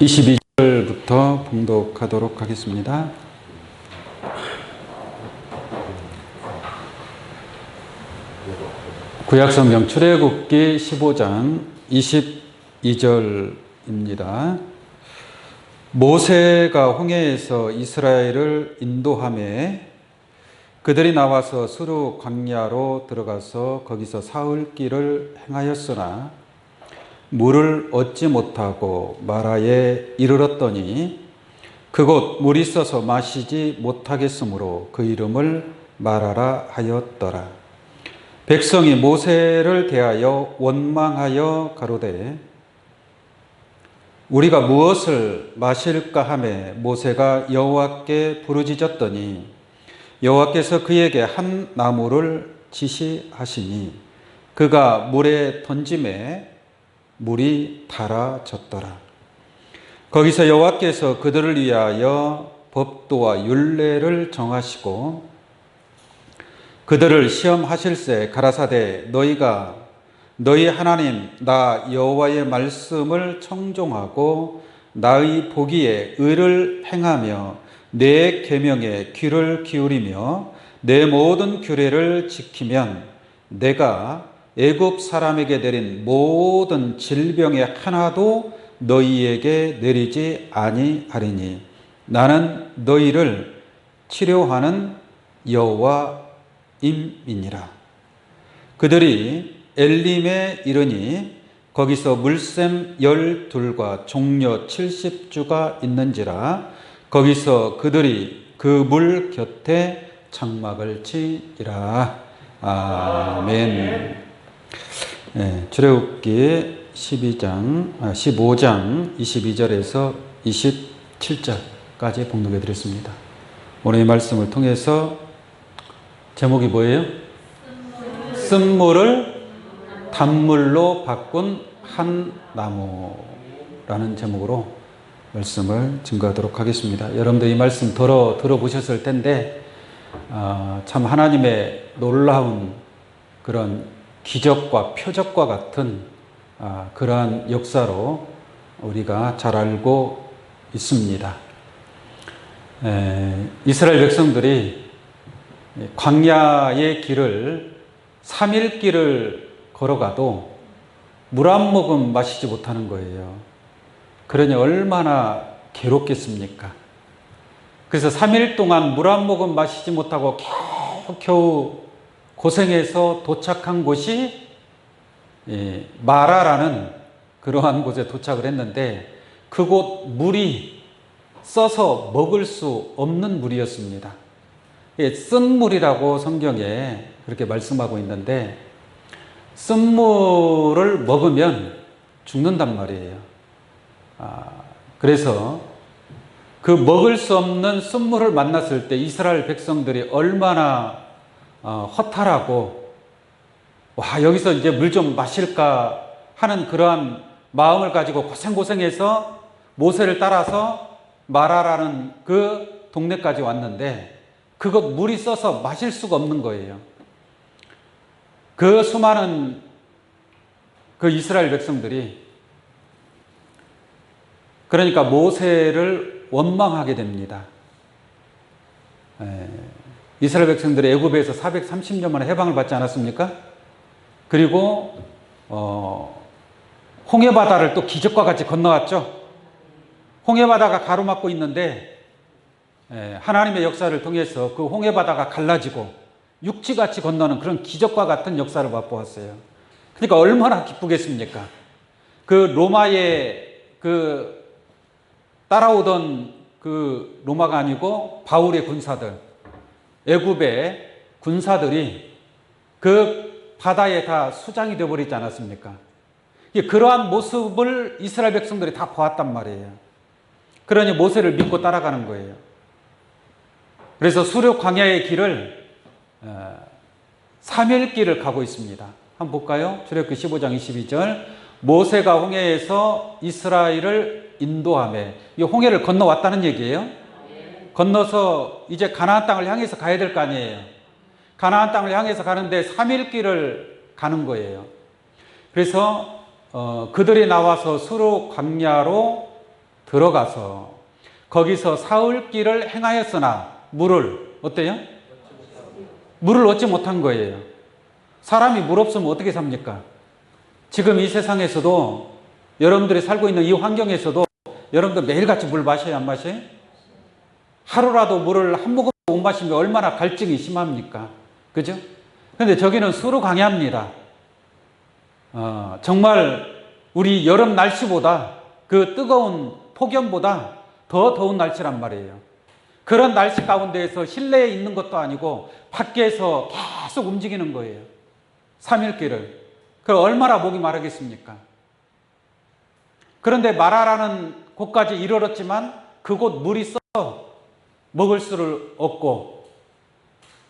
22절부터 봉독하도록 하겠습니다. 구약성경 출애굽기 15장 22절입니다. 모세가 홍해에서 이스라엘을 인도하매 그들이 나와서 수르 광야로 들어가서 거기서 사흘 길을 행하였으나 물을 얻지 못하고 마라에 이르렀더니 그곳 물이 있어서 마시지 못하겠으므로 그 이름을 마라라 하였더라. 백성이 모세를 대하여 원망하여 가로되 우리가 무엇을 마실까 하매 모세가 여호와께 부르짖었더니 여호와께서 그에게 한 나무를 지시하시니 그가 물에 던짐에 물이 달아졌더라. 거기서 여호와께서 그들을 위하여 법도와 율례를 정하시고 그들을 시험하실새 가라사대 너희가 너희 하나님 나 여호와의 말씀을 청종하고 나의 보기에 의를 행하며 내 계명에 귀를 기울이며 내 모든 규례를 지키면 내가 애굽 사람에게 내린 모든 질병의 하나도 너희에게 내리지 아니하리니 나는 너희를 치료하는 여호와임이니라. 그들이 엘림에 이르니 거기서 물샘 12과 종려 70주가 있는지라. 거기서 그들이 그 물 곁에 장막을 치니라. 아멘. 네, 출애굽기 15장 22절에서 27절까지 봉독해 드렸습니다. 오늘 이 말씀을 통해서 제목이 뭐예요? 쓴물을 단물로 바꾼 한 나무라는 제목으로 말씀을 증거하도록 하겠습니다. 여러분들 이 말씀 들어보셨을 텐데 참 하나님의 놀라운 그런 기적과 표적과 같은 그러한 역사로 우리가 잘 알고 있습니다. 이스라엘 백성들이 광야의 길을 3일 길을 걸어가도 물 한 모금 마시지 못하는 거예요. 그러니 얼마나 괴롭겠습니까? 그래서 3일 동안 물 한 모금 마시지 못하고 겨우 고생해서 도착한 곳이 마라라는 그러한 곳에 도착을 했는데 그곳 물이 써서 먹을 수 없는 물이었습니다. 쓴 물이라고 성경에 그렇게 말씀하고 있는데 쓴 물을 먹으면 죽는단 말이에요. 그래서 그 먹을 수 없는 쓴 물을 만났을 때 이스라엘 백성들이 얼마나 허탈하고 여기서 이제 물 좀 마실까 하는 그러한 마음을 가지고 고생해서 모세를 따라서 마라라는 그 동네까지 왔는데 그것 물이 써서 마실 수가 없는 거예요. 그 수많은 그 이스라엘 백성들이 그러니까 모세를 원망하게 됩니다. 이스라엘 백성들이 애굽에서 430년 만에 해방을 받지 않았습니까? 그리고 홍해바다를 또 기적과 같이 건너왔죠. 홍해바다가 가로막고 있는데 하나님의 역사를 통해서 그 홍해바다가 갈라지고 육지같이 건너는 그런 기적과 같은 역사를 맛보았어요. 그러니까 얼마나 기쁘겠습니까? 그 로마의 그 따라오던 그 로마가 아니고 바울의 군사들, 애굽의 군사들이 그 바다에 다 수장이 되어버리지 않았습니까? 그러한 모습을 이스라엘 백성들이 다 보았단 말이에요. 그러니 모세를 믿고 따라가는 거예요. 그래서 수르 광야의 길을 3일 길을 가고 있습니다. 한번 볼까요? 출애굽기 15장 22절 모세가 홍해에서 이스라엘을 인도하며 이 홍해를 건너왔다는 얘기예요. 건너서 이제 가나안 땅을 향해서 가야 될 거 아니에요. 가나안 땅을 향해서 가는데 3일 길을 가는 거예요. 그래서 그들이 나와서 수르 광야로 들어가서 거기서 사흘길을 행하였으나 물을 어때요? 물을 얻지 못한 거예요. 사람이 물 없으면 어떻게 삽니까? 지금 이 세상에서도 여러분들이 살고 있는 이 환경에서도 여러분들 매일같이 물 마셔야 안 마셔요? 하루라도 물을 한 모금 못 마시면 얼마나 갈증이 심합니까? 그죠? 근데 저기는 수로 강해합니다. 정말 우리 여름 날씨보다 그 뜨거운 폭염보다 더 더운 날씨란 말이에요. 그런 날씨 가운데에서 실내에 있는 것도 아니고 밖에서 계속 움직이는 거예요. 3일길을. 그럼 얼마나 목이 마르겠습니까? 그런데 마라라는 곳까지 이르렀지만 그곳 물이 써 먹을 수를 얻고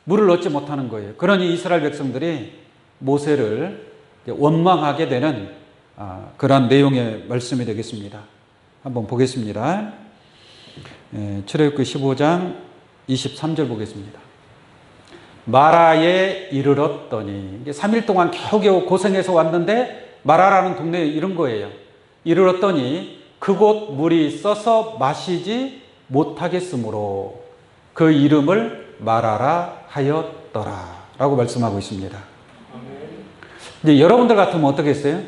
물을 얻지 못하는 거예요. 그러니 이스라엘 백성들이 모세를 원망하게 되는 그런 내용의 말씀이 되겠습니다. 한번 보겠습니다. 출애굽기 15장 23절 보겠습니다. 마라에 이르렀더니 3일 동안 겨우겨우 고생해서 왔는데 마라라는 동네에 이른 거예요. 이르렀더니 그곳 물이 써서 마시지 못하겠으므로 그 이름을 마라라 하였더라 라고 말씀하고 있습니다. 이제 여러분들 같으면 어떻겠어요?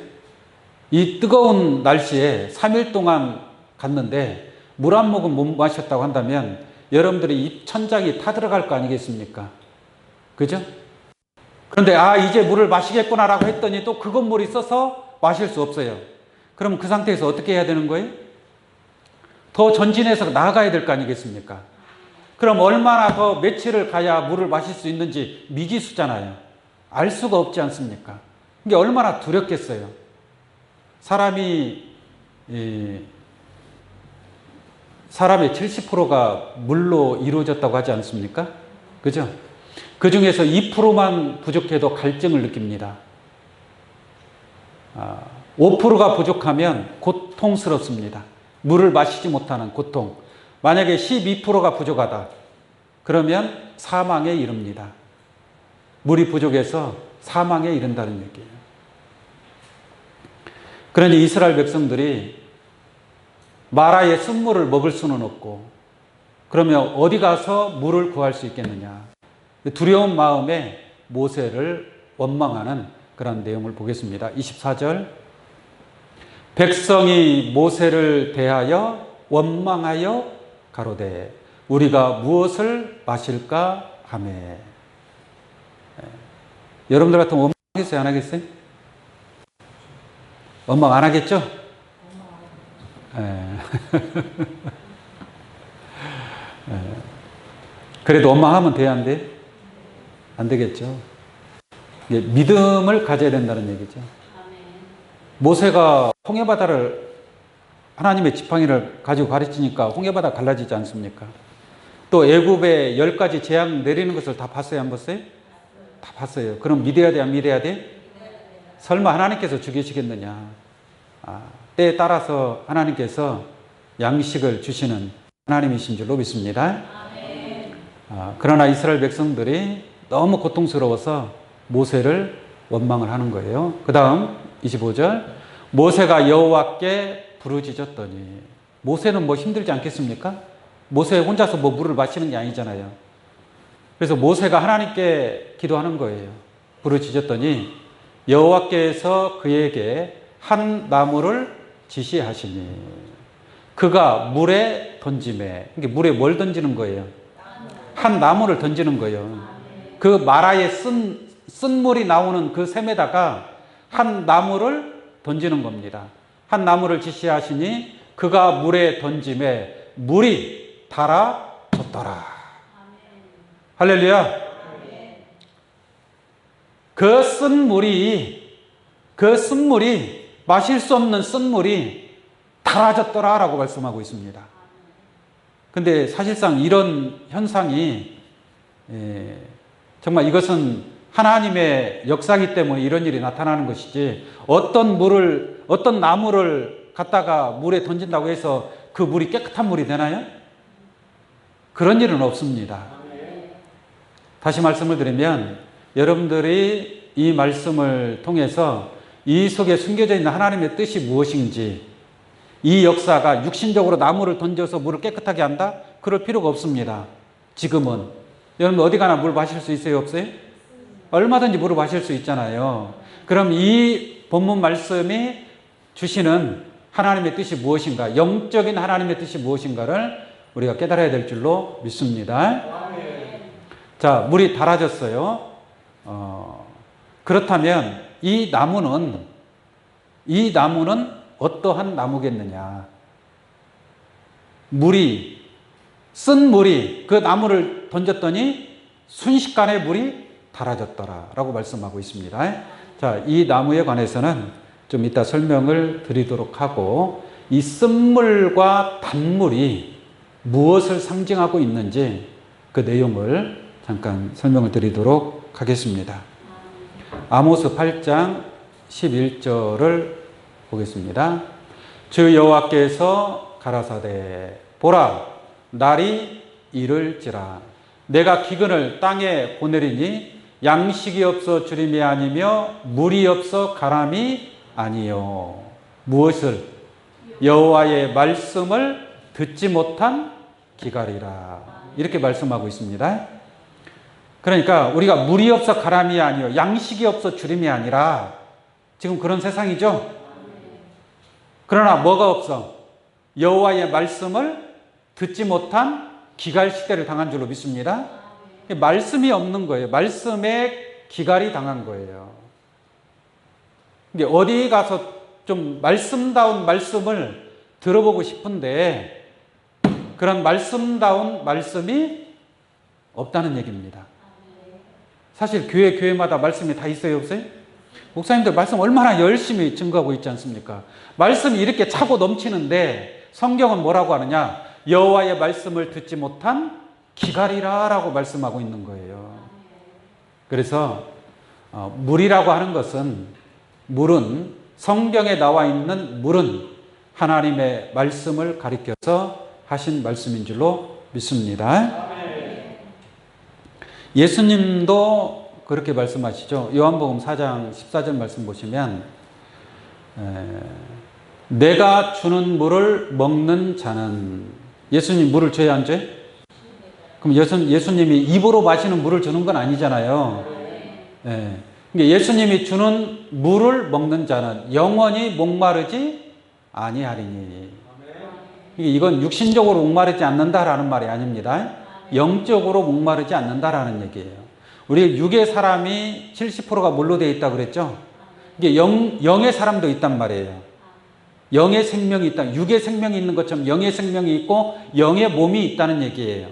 이 뜨거운 날씨에 3일 동안 갔는데 물 한 모금 못 마셨다고 한다면 여러분들이 입 천장이 타들어갈 거 아니겠습니까? 그죠? 그런데 이제 물을 마시겠구나라고 했더니 또 그것 물이 써서 마실 수 없어요. 그럼 그 상태에서 어떻게 해야 되는 거예요? 더 전진해서 나아가야 될 거 아니겠습니까? 그럼 얼마나 더 며칠을 가야 물을 마실 수 있는지 미지수잖아요. 알 수가 없지 않습니까? 이게 얼마나 두렵겠어요. 사람의 70%가 물로 이루어졌다고 하지 않습니까? 그죠? 그 중에서 2%만 부족해도 갈증을 느낍니다. 5%가 부족하면 고통스럽습니다. 물을 마시지 못하는 고통. 만약에 12%가 부족하다. 그러면 사망에 이릅니다. 물이 부족해서 사망에 이른다는 얘기예요. 그러니 이스라엘 백성들이 마라의 쓴물을 먹을 수는 없고 그러면 어디 가서 물을 구할 수 있겠느냐. 두려운 마음에 모세를 원망하는 그런 내용을 보겠습니다. 24절 백성이 모세를 대하여 원망하여 가로되 우리가 무엇을 마실까 하매. 여러분들 같으면 원망하겠어요? 안 하겠어요? 원망 안 하겠죠? 그래도 원망하면 돼야 안 돼? 안 되겠죠. 믿음을 가져야 된다는 얘기죠. 모세가 홍해바다를 하나님의 지팡이를 가지고 가르치니까 홍해바다 갈라지지 않습니까? 또 애굽에 10가지 재앙 내리는 것을 다 봤어요? 안 봤어요? 다 봤어요. 그럼 믿어야 돼? 안 믿어야 돼? 설마 하나님께서 죽이시겠느냐? 때에 따라서 하나님께서 양식을 주시는 하나님이신 줄로 믿습니다. 그러나 이스라엘 백성들이 너무 고통스러워서 모세를 원망을 하는 거예요. 그 다음 25절 모세가 여호와께 부르짖었더니 모세는 뭐 힘들지 않겠습니까? 모세 혼자서 뭐 물을 마시는 게 아니잖아요. 그래서 모세가 하나님께 기도하는 거예요. 부르짖었더니 여호와께서 그에게 한 나무를 지시하시니 그가 물에 던지매. 물에 뭘 던지는 거예요? 한 나무를 던지는 거예요. 그 마라에 쓴물이 나오는 그 샘에다가 한 나무를 던지는 겁니다. 한 나무를 지시하시니 그가 물에 던짐에 물이 달아졌더라. 할렐루야. 그 쓴물이 마실 수 없는 쓴물이 달아졌더라라고 말씀하고 있습니다. 근데 사실상 이런 현상이 정말 이것은 하나님의 역사이기 때문에 이런 일이 나타나는 것이지 어떤 나무를 갖다가 물에 던진다고 해서 그 물이 깨끗한 물이 되나요? 그런 일은 없습니다. 다시 말씀을 드리면 여러분들이 이 말씀을 통해서 이 속에 숨겨져 있는 하나님의 뜻이 무엇인지 이 역사가 육신적으로 나무를 던져서 물을 깨끗하게 한다? 그럴 필요가 없습니다. 지금은. 여러분 어디 가나 물 마실 수 있어요? 없어요? 얼마든지 물을 마실 수 있잖아요. 그럼 이 본문 말씀이 주시는 하나님의 뜻이 무엇인가? 영적인 하나님의 뜻이 무엇인가를 우리가 깨달아야 될 줄로 믿습니다. 자, 물이 달아졌어요. 그렇다면 이 나무는 어떠한 나무겠느냐? 쓴 물이 그 나무를 던졌더니 순식간에 물이 달아졌더라 라고 말씀하고 있습니다. 자, 이 나무에 관해서는 좀 이따 설명을 드리도록 하고, 이 쓴물과 단물이 무엇을 상징하고 있는지 그 내용을 잠깐 설명을 드리도록 하겠습니다. 아모스 8장 11절을 보겠습니다. 주 여호와께서 가라사대 보라 날이 이를지라 내가 기근을 땅에 보내리니 양식이 없어 주림이 아니며 물이 없어 가람이 아니요. 무엇을? 여호와의 말씀을 듣지 못한 기갈이라. 이렇게 말씀하고 있습니다. 그러니까 우리가 물이 없어 가람이 아니요 양식이 없어 주림이 아니라 지금 그런 세상이죠. 그러나 뭐가 없어? 여호와의 말씀을 듣지 못한 기갈 시대를 당한 줄로 믿습니다. 말씀이 없는 거예요. 말씀에 기갈이 당한 거예요. 어디 가서 좀 말씀다운 말씀을 들어보고 싶은데 그런 말씀다운 말씀이 없다는 얘기입니다. 사실 교회마다 말씀이 다 있어요, 없어요? 목사님들 말씀 얼마나 열심히 증거하고 있지 않습니까? 말씀이 이렇게 차고 넘치는데 성경은 뭐라고 하느냐? 여호와의 말씀을 듣지 못한 기갈이라 라고 말씀하고 있는 거예요. 그래서 물이라고 하는 것은, 물은, 성경에 나와 있는 물은 하나님의 말씀을 가리켜서 하신 말씀인 줄로 믿습니다. 예수님도 그렇게 말씀하시죠. 요한복음 4장 14절 말씀 보시면 내가 주는 물을 먹는 자는, 예수님 물을 줘야 안 줘요? 그럼 예수님이 입으로 마시는 물을 주는 건 아니잖아요. 네. 예수님이 주는 물을 먹는 자는 영원히 목마르지 아니하리니. 이건 육신적으로 목마르지 않는다라는 말이 아닙니다. 영적으로 목마르지 않는다라는 얘기예요. 우리 육의 사람이 70%가 물로 되어 있다고 그랬죠? 이게 영의 사람도 있단 말이에요. 영의 생명이 있다. 육의 생명이 있는 것처럼 영의 생명이 있고 영의 몸이 있다는 얘기예요.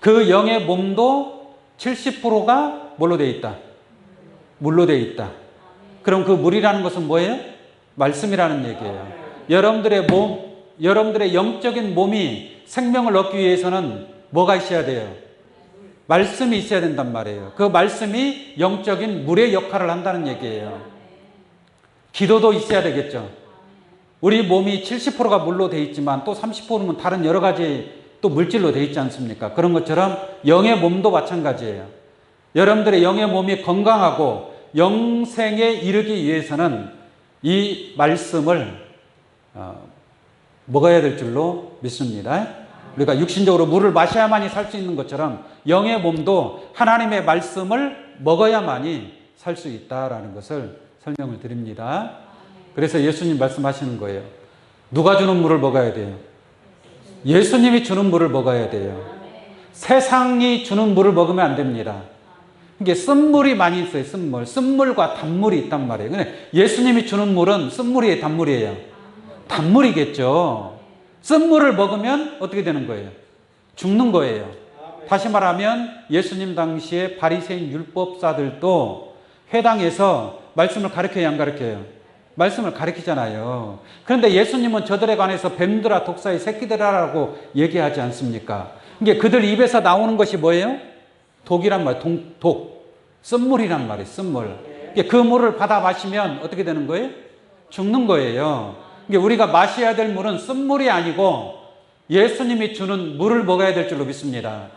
그 영의 몸도 70%가 뭘로 되어 있다? 물로 되어 있다. 그럼 그 물이라는 것은 뭐예요? 말씀이라는 얘기예요. 여러분들의 영적인 몸이 생명을 얻기 위해서는 뭐가 있어야 돼요? 말씀이 있어야 된단 말이에요. 그 말씀이 영적인 물의 역할을 한다는 얘기예요. 기도도 있어야 되겠죠. 우리 몸이 70%가 물로 되어 있지만 또 30%는 다른 여러 가지 또 물질로 되어 있지 않습니까? 그런 것처럼 영의 몸도 마찬가지예요. 여러분들의 영의 몸이 건강하고 영생에 이르기 위해서는 이 말씀을 먹어야 될 줄로 믿습니다. 우리가 육신적으로 물을 마셔야만이 살 수 있는 것처럼 영의 몸도 하나님의 말씀을 먹어야만이 살 수 있다라는 것을 설명을 드립니다. 그래서 예수님 말씀하시는 거예요. 누가 주는 물을 먹어야 돼요? 예수님이 주는 물을 먹어야 돼요. 세상이 주는 물을 먹으면 안 됩니다. 이게 쓴물이 많이 있어요. 쓴물과 단물이 있단 말이에요. 근데 예수님이 주는 물은 쓴물이에요, 단물이에요? 단물이겠죠. 쓴물을 먹으면 어떻게 되는 거예요? 죽는 거예요. 다시 말하면 예수님 당시에 바리새인 율법사들도 회당에서 말씀을 가르쳐야 안 가르쳐요? 말씀을 가르치잖아요. 그런데 예수님은 저들에 관해서 뱀들아 독사의 새끼들아라고 얘기하지 않습니까? 이게 그들 입에서 나오는 것이 뭐예요? 독이란 말, 독, 쓴물이란 말이에요. 쓴물. 그 물을 받아 마시면 어떻게 되는 거예요? 죽는 거예요. 우리가 마셔야 될 물은 쓴물이 아니고 예수님이 주는 물을 먹어야 될 줄로 믿습니다.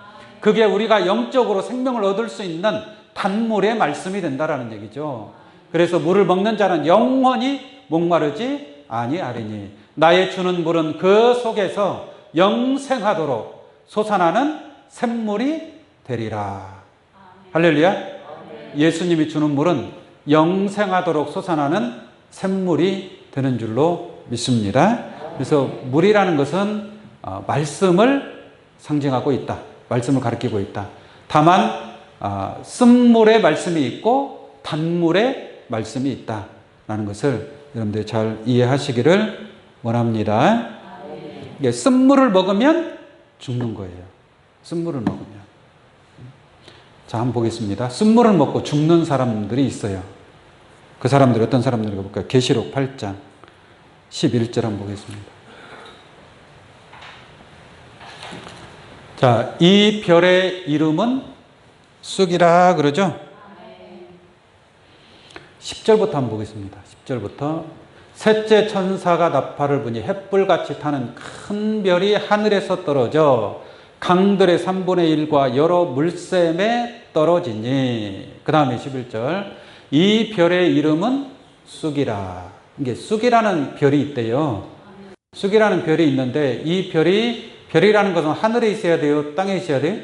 그게 우리가 영적으로 생명을 얻을 수 있는 단물의 말씀이 된다라는 얘기죠. 그래서 물을 먹는 자는 영원히 목마르지 아니하리니. 나의 주는 물은 그 속에서 영생하도록 솟아나는 샘물이 되리라. 할렐루야. 예수님이 주는 물은 영생하도록 솟아나는 샘물이 되는 줄로 믿습니다. 그래서 물이라는 것은 말씀을 상징하고 있다. 말씀을 가리키고 있다. 다만 쓴물의 말씀이 있고 단물의 말씀이 있다라는 것을 여러분들이 잘 이해하시기를 원합니다. 쓴물을 먹으면 죽는 거예요. 쓴물을 먹으면. 자, 한번 보겠습니다. 쓴물을 먹고 죽는 사람들이 있어요. 그 사람들이 어떤 사람들인가 볼까요? 계시록 8장 11절 한번 보겠습니다. 자, 이 별의 이름은 쑥이라 그러죠? 10절부터 한번 보겠습니다. 10절부터 셋째 천사가 나팔을 부니 햇불같이 타는 큰 별이 하늘에서 떨어져 강들의 3분의 1과 여러 물샘에 떨어지니. 그 다음에 11절 이 별의 이름은 쑥이라. 이게 쑥이라는 별이 있대요. 쑥이라는 별이 있는데 이 별이라는 것은 하늘에 있어야 돼요? 땅에 있어야 돼요?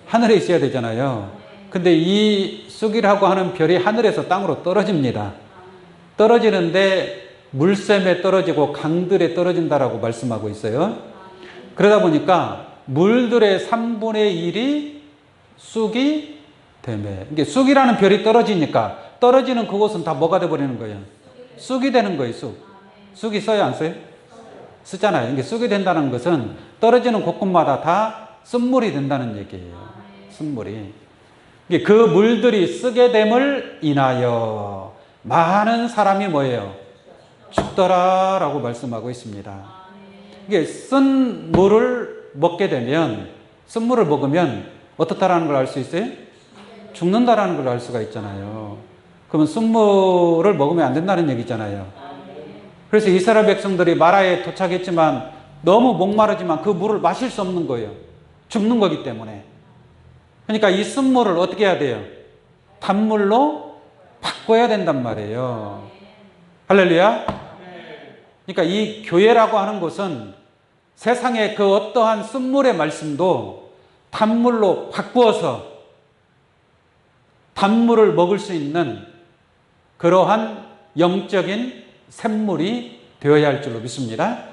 하늘에 있어야 되잖아요. 근데 이 쑥이라고 하는 별이 하늘에서 땅으로 떨어집니다. 떨어지는데 물샘에 떨어지고 강들에 떨어진다라고 말씀하고 있어요. 그러다 보니까 물들의 3분의 1이 쑥이 되매. 이게 쑥이라는 별이 떨어지니까 떨어지는 그곳은 다 뭐가 돼버리는 거예요? 쑥이 되는 거예요. 쑥이 써요, 안 써요? 쓰잖아요. 이게 쑥이 된다는 것은 떨어지는 곳곳마다 다 쓴물이 된다는 얘기예요. 쓴물이. 그 물들이 쓰게 됨을 인하여 많은 사람이 뭐예요? 죽더라라고 말씀하고 있습니다. 이게 쓴 물을 먹게 되면, 쓴물을 먹으면 어떻다라는 걸 알 수 있어요? 죽는다라는 걸 알 수가 있잖아요. 그러면 쓴물을 먹으면 안 된다는 얘기잖아요. 그래서 이스라엘 백성들이 마라에 도착했지만 너무 목마르지만 그 물을 마실 수 없는 거예요. 죽는 거기 때문에. 그러니까 이 쓴물을 어떻게 해야 돼요? 단물로 바꿔야 된단 말이에요. 할렐루야. 그러니까 이 교회라고 하는 것은 세상의 그 어떠한 쓴물의 말씀도 단물로 바꾸어서 단물을 먹을 수 있는 그러한 영적인 샘물이 되어야 할 줄로 믿습니다.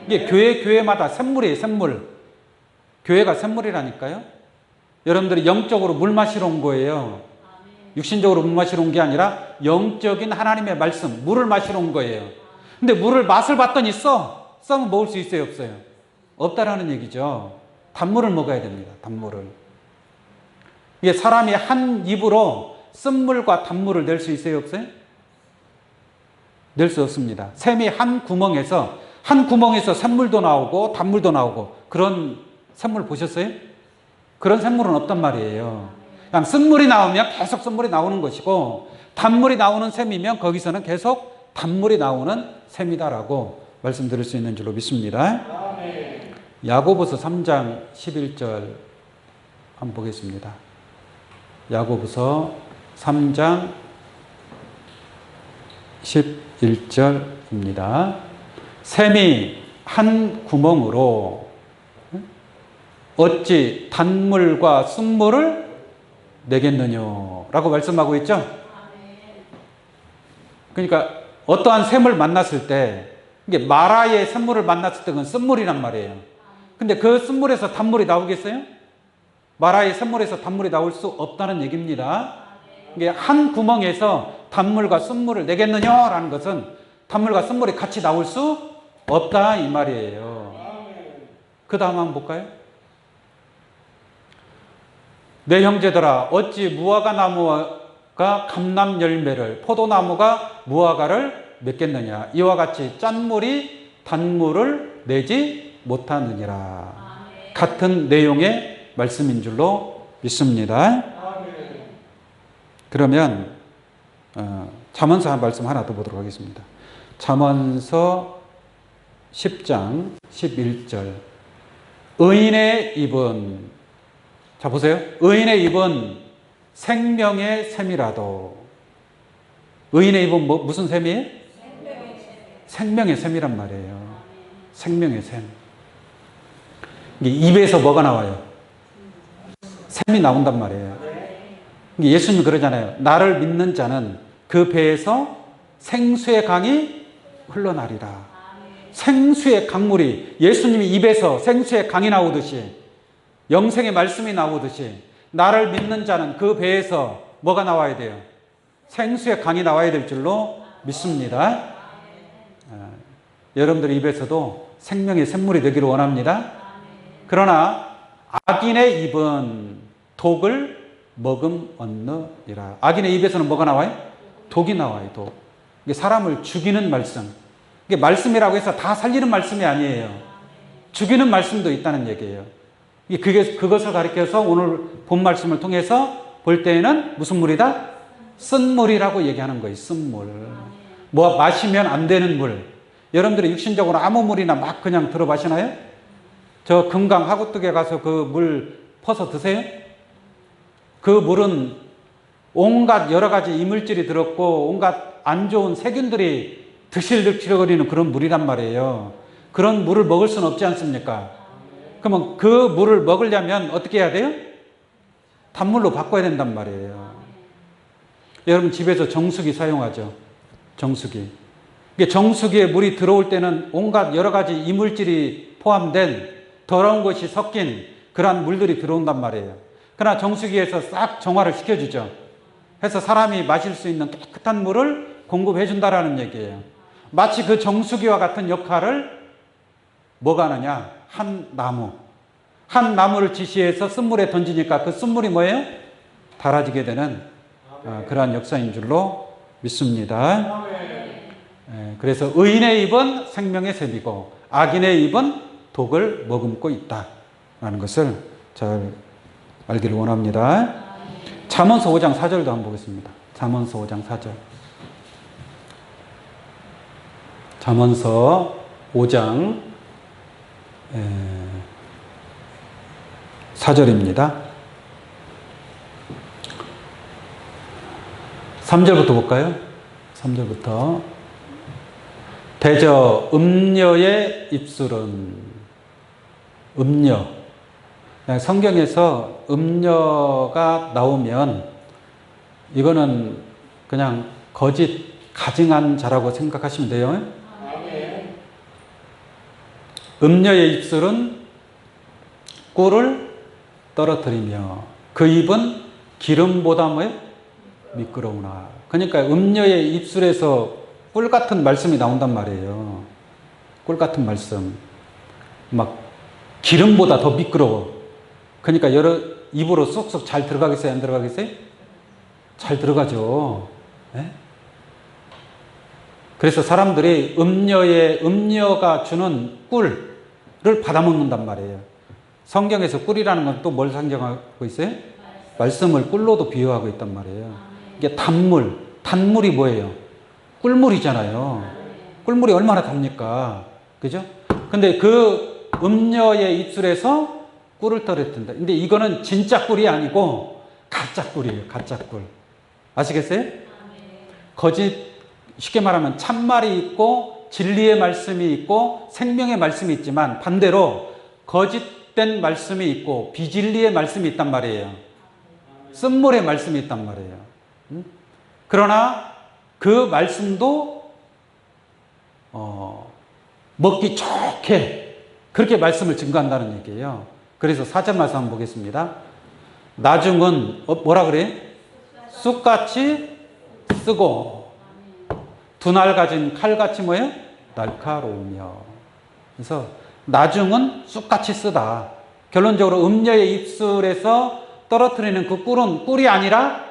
이게 교회마다 샘물이에요, 샘물. 교회가 샘물이라니까요. 여러분들이 영적으로 물 마시러 온 거예요. 육신적으로 물 마시러 온 게 아니라 영적인 하나님의 말씀, 물을 마시러 온 거예요. 근데 물을 맛을 봤더니 써면 먹을 수 있어요, 없어요? 없다라는 얘기죠. 단물을 먹어야 됩니다, 단물을. 이게 사람이 한 입으로 쓴물과 단물을 낼 수 있어요, 없어요? 낼 수 없습니다. 샘이 한 구멍에서 샘물도 나오고 단물도 나오고 그런 샘물 보셨어요? 그런 샘물은 없단 말이에요. 그냥 쓴물이 나오면 계속 쓴물이 나오는 것이고 단물이 나오는 샘이면 거기서는 계속 단물이 나오는 샘이다라고 말씀드릴 수 있는 줄로 믿습니다. 야고보서 3장 11절 한번 보겠습니다. 야고보서 3장 11절입니다. 샘이 한 구멍으로 어찌 단물과 쓴물을 내겠느냐라고 말씀하고 있죠. 그러니까 어떠한 샘을 만났을 때, 이게 마라의 샘물을 만났을 때 그건 쓴물이란 말이에요. 근데 그 쓴물에서 단물이 나오겠어요? 마라의 샘물에서 단물이 나올 수 없다는 얘기입니다. 이게 한 구멍에서 단물과 쓴물을 내겠느냐라는 것은 단물과 쓴물이 같이 나올 수 없다 이 말이에요. 그 다음 한번 볼까요? 내 형제들아 어찌 무화과 나무가 감람 열매를 포도나무가 무화과를 맺겠느냐. 이와 같이 짠물이 단물을 내지 못하느니라. 같은 내용의 말씀인 줄로 믿습니다. 그러면 잠언서 한 말씀 하나 더 보도록 하겠습니다. 잠언서 10장 11절 의인의 입은, 자 보세요. 의인의 입은 생명의 샘이라도. 의인의 입은 무슨 샘이에요? 생명의 샘이란 말이에요. 생명의 샘. 이게 입에서 뭐가 나와요? 샘이 나온단 말이에요. 예수님이 그러잖아요. 나를 믿는 자는 그 배에서 생수의 강이 흘러나리라. 생수의 강물이, 예수님이 입에서 생수의 강이 나오듯이, 영생의 말씀이 나오듯이, 나를 믿는 자는 그 배에서 뭐가 나와야 돼요? 생수의 강이 나와야 될 줄로 믿습니다. 여러분들 입에서도 생명의 샘물이 되기를 원합니다. 그러나 악인의 입은 독을 머금었느니라. 악인의 입에서는 뭐가 나와요? 독이 나와요. 독. 이게 사람을 죽이는 말씀. 이게 말씀이라고 해서 다 살리는 말씀이 아니에요. 죽이는 말씀도 있다는 얘기예요. 그것을 가리켜서 오늘 본 말씀을 통해서 볼 때에는 무슨 물이다? 쓴물이라고 얘기하는 거예요. 쓴물. 뭐 마시면 안 되는 물. 여러분들이 육신적으로 아무 물이나 막 그냥 들어 마시나요? 저 금강 하구뚝에 가서 그 물 퍼서 드세요? 그 물은 온갖 여러 가지 이물질이 들었고 온갖 안 좋은 세균들이 득실득실거리는 그런 물이란 말이에요. 그런 물을 먹을 수는 없지 않습니까? 그러면 그 물을 먹으려면 어떻게 해야 돼요? 단물로 바꿔야 된단 말이에요. 여러분 집에서 정수기 사용하죠. 정수기. 정수기에 물이 들어올 때는 온갖 여러 가지 이물질이 포함된 더러운 것이 섞인 그러한 물들이 들어온단 말이에요. 그러나 정수기에서 싹 정화를 시켜주죠. 해서 사람이 마실 수 있는 깨끗한 물을 공급해 준다라는 얘기예요. 마치 그 정수기와 같은 역할을 뭐가 하느냐? 한 나무를 지시해서 쓴물에 던지니까 그 쓴물이 뭐예요? 달아지게 되는 그러한 역사인 줄로 믿습니다. 그래서 의인의 입은 생명의 샘이고 악인의 입은 독을 머금고 있다라는 것을 잘 알기를 원합니다. 잠언서 5장 4절도 한번 보겠습니다. 잠언서 5장 4절. 잠언서 5장 4절입니다. 3절부터 볼까요? 3절부터. 대저 음녀의 입술은, 음녀. 성경에서 음녀가 나오면 이거는 그냥 거짓 가증한 자라고 생각하시면 돼요. 음녀의 입술은 꿀을 떨어뜨리며 그 입은 기름보다 뭐예요? 미끄러우나. 그러니까 음녀의 입술에서 꿀 같은 말씀이 나온단 말이에요. 꿀 같은 말씀. 막 기름보다 더 미끄러워. 그러니까 여러 입으로 쏙쏙 잘 들어가겠어요? 안 들어가겠어요? 잘 들어가죠. 네? 그래서 사람들이 음녀가 주는 꿀을 받아먹는단 말이에요. 성경에서 꿀이라는 건 또 뭘 상징하고 있어요? 말씀을 꿀로도 비유하고 있단 말이에요. 이게 단물이 뭐예요? 꿀물이잖아요. 꿀물이 얼마나 답니까? 그죠? 근데 그 음녀의 입술에서 꿀을 떨어뜨린다. 근데 이거는 진짜 꿀이 아니고 가짜 꿀이에요. 가짜 꿀. 아시겠어요? 쉽게 말하면 참말이 있고 진리의 말씀이 있고 생명의 말씀이 있지만 반대로 거짓된 말씀이 있고 비진리의 말씀이 있단 말이에요. 쓴물의 말씀이 있단 말이에요. 그러나 그 말씀도 먹기 좋게 그렇게 말씀을 증거한다는 얘기예요. 그래서 4절 말씀 한번 보겠습니다. 나중은 뭐라 그래? 쑥같이 쓰고 두날 가진 칼같이 뭐예요? 날카로우며. 그래서 나중은 쑥같이 쓰다. 결론적으로 음녀의 입술에서 떨어뜨리는 그 꿀은 꿀이 아니라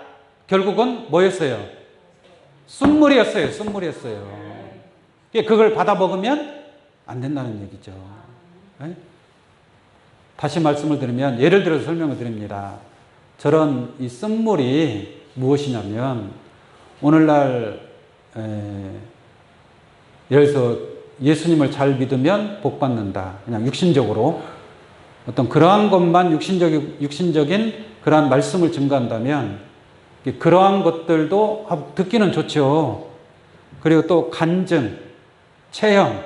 결국은 뭐였어요? 쓴물이었어요. 그걸 받아 먹으면 안 된다는 얘기죠. 네? 다시 말씀을 드리면 예를 들어서 설명을 드립니다. 저런 이 쓴물이 무엇이냐면 오늘날 예를 들어서 예수님을 잘 믿으면 복 받는다. 그냥 육신적으로 어떤 그러한 것만 육신적인 그러한 말씀을 증거한다면 그러한 것들도 듣기는 좋죠. 그리고 또 간증, 체험